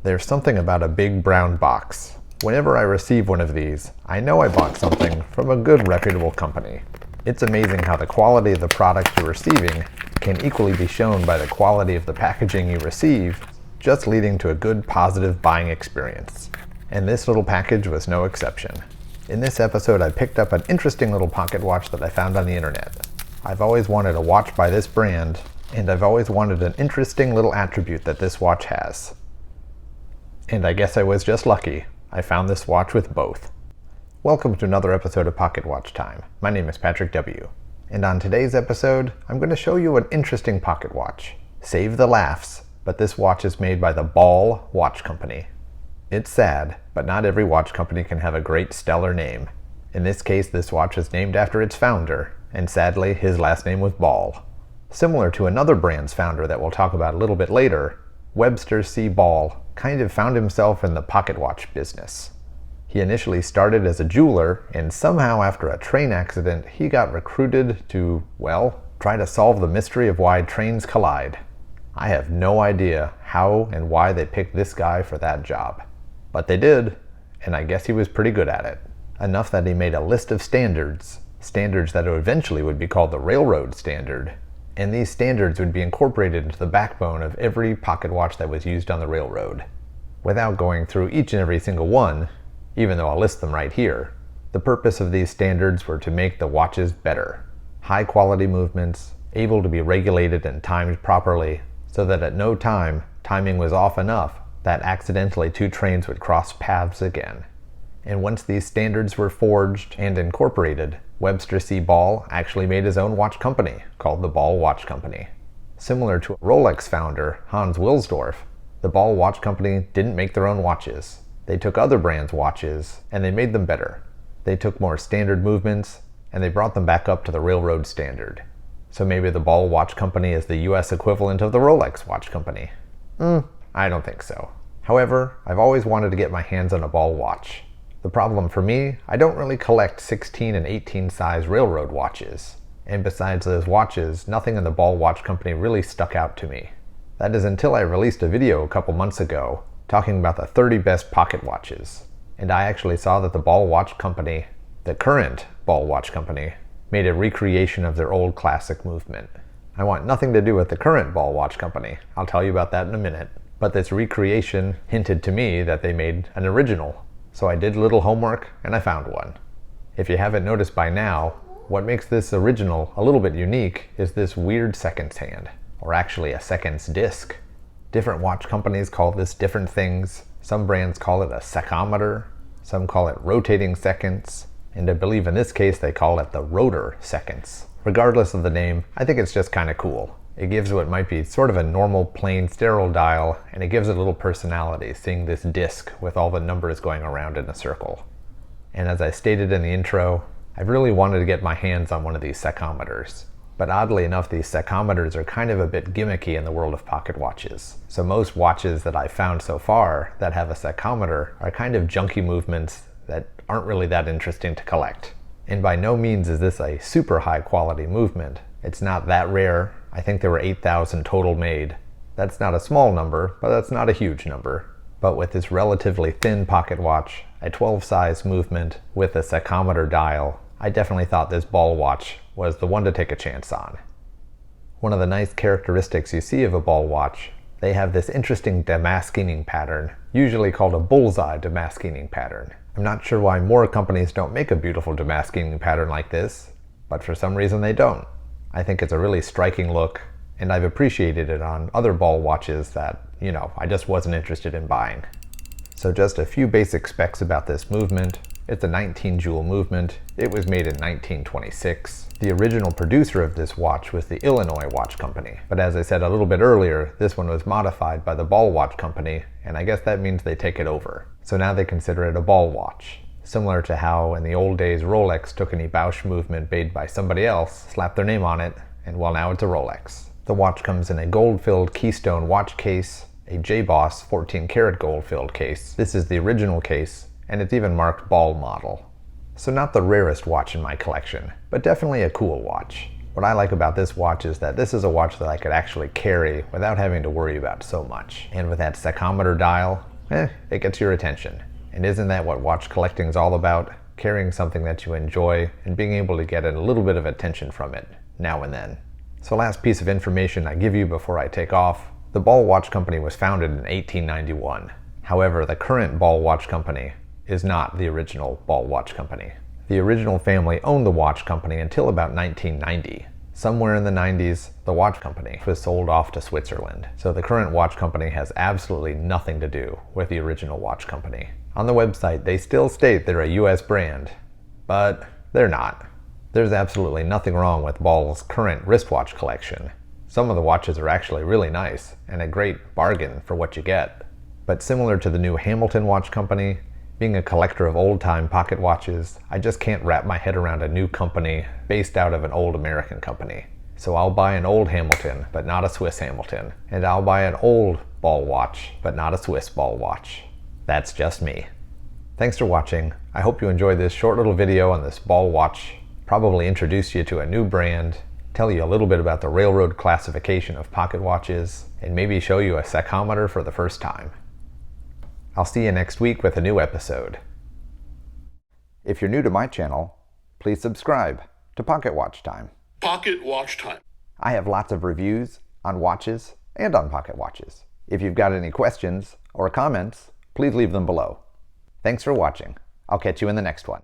There's something about a big brown box. Whenever I receive one of these, I know I bought something from a good reputable company. It's amazing how the quality of the product you're receiving can equally be shown by the quality of the packaging you receive, just leading to a good positive buying experience. And this little package was no exception. In this episode, I picked up an interesting little pocket watch that I found on the internet. I've always wanted a watch by this brand, and I've always wanted an interesting little attribute that this watch has. And I guess I was just lucky. I found this watch with both. Welcome to another episode of PocketWatchTime. My name is Patrick W. And on today's episode, I'm going to show you an interesting pocket watch. Save the laughs, but this watch is made by the Ball Watch Company. It's sad, but not every watch company can have a great stellar name. In this case, this watch is named after its founder, and sadly, his last name was Ball. Similar to another brand's founder that we'll talk about a little bit later, Webster C. Ball kind of found himself in the pocket watch business. He initially started as a jeweler, and somehow after a train accident, he got recruited to, well, try to solve the mystery of why trains collide. I have no idea how and why they picked this guy for that job. But they did, and I guess he was pretty good at it. Enough that he made a list of standards that eventually would be called the Railroad Standard. And these standards would be incorporated into the backbone of every pocket watch that was used on the railroad. Without going through each and every single one, even though I'll list them right here, the purpose of these standards were to make the watches better. High quality movements, able to be regulated and timed properly, so that at no time, timing was off enough that accidentally two trains would cross paths again. And once these standards were forged and incorporated, Webster C. Ball actually made his own watch company called the Ball Watch Company. Similar to Rolex founder Hans Wilsdorf, the Ball Watch Company didn't make their own watches. They took other brands' watches and they made them better. They took more standard movements and they brought them back up to the railroad standard. So maybe the Ball Watch Company is the US equivalent of the Rolex Watch Company. I don't think so. However, I've always wanted to get my hands on a Ball watch. The problem for me, I don't really collect 16 and 18 size railroad watches. And besides those watches, nothing in the Ball Watch Company really stuck out to me. That is until I released a video a couple months ago talking about the 30 best pocket watches. And I actually saw that the Ball Watch Company, the current Ball Watch Company, made a recreation of their old classic movement. I want nothing to do with the current Ball Watch Company. I'll tell you about that in a minute. But this recreation hinted to me that they made an original. So I did a little homework and I found one. If you haven't noticed by now, what makes this original a little bit unique is this weird seconds hand, or actually a seconds disc. Different watch companies call this different things. Some brands call it a secometer, some call it rotating seconds, and I believe in this case they call it the Rotor seconds. Regardless of the name, I think it's just kind of cool. It gives what might be sort of a normal plain sterile dial, and it gives it a little personality, seeing this disc with all the numbers going around in a circle. And as I stated in the intro, I've really wanted to get my hands on one of these secometers. But oddly enough, these secometers are kind of a bit gimmicky in the world of pocket watches. So most watches that I've found so far that have a secometer are kind of junky movements that aren't really that interesting to collect. And by no means is this a super high quality movement. It's not that rare. I think there were 8,000 total made. That's not a small number, but that's not a huge number. But with this relatively thin pocket watch, a 12 size movement with a secometer dial, I definitely thought this Ball watch was the one to take a chance on. One of the nice characteristics you see of a Ball watch, they have this interesting damascening pattern, usually called a bullseye damascening pattern. I'm not sure why more companies don't make a beautiful damascening pattern like this, but for some reason they don't. I think it's a really striking look, and I've appreciated it on other Ball watches that, I just wasn't interested in buying. So just a few basic specs about this movement. It's a 19 joule movement. It was made in 1926. The original producer of this watch was the Illinois Watch Company. But as I said a little bit earlier, this one was modified by the Ball Watch Company, and I guess that means they take it over. So now they consider it a Ball watch. Similar to how in the old days Rolex took any Bausch movement made by somebody else, slapped their name on it, and well, now it's a Rolex. The watch comes in a gold-filled Keystone watch case, a J-Boss 14 karat gold-filled case. This is the original case, and it's even marked Ball model. So not the rarest watch in my collection, but definitely a cool watch. What I like about this watch is that this is a watch that I could actually carry without having to worry about so much. And with that Secometer dial, it gets your attention. And isn't that what watch collecting is all about? Carrying something that you enjoy and being able to get a little bit of attention from it now and then. So last piece of information I give you before I take off. The Ball Watch Company was founded in 1891. However, the current Ball Watch Company is not the original Ball Watch Company. The original family owned the watch company until about 1990. Somewhere in the 90s, the watch company was sold off to Switzerland. So the current watch company has absolutely nothing to do with the original watch company. On the website, they still state they're a US brand, but they're not. There's absolutely nothing wrong with Ball's current wristwatch collection. Some of the watches are actually really nice and a great bargain for what you get. But similar to the new Hamilton Watch Company, being a collector of old-time pocket watches, I just can't wrap my head around a new company based out of an old American company. So I'll buy an old Hamilton, but not a Swiss Hamilton. And I'll buy an old Ball watch, but not a Swiss Ball watch. That's just me. Thanks for watching. I hope you enjoyed this short little video on this Ball watch. Probably introduce you to a new brand, tell you a little bit about the railroad classification of pocket watches, and maybe show you a secometer for the first time. I'll see you next week with a new episode. If you're new to my channel, please subscribe to PocketWatchTime. PocketWatchTime. I have lots of reviews on watches and on pocket watches. If you've got any questions or comments, please leave them below. Thanks for watching. I'll catch you in the next one.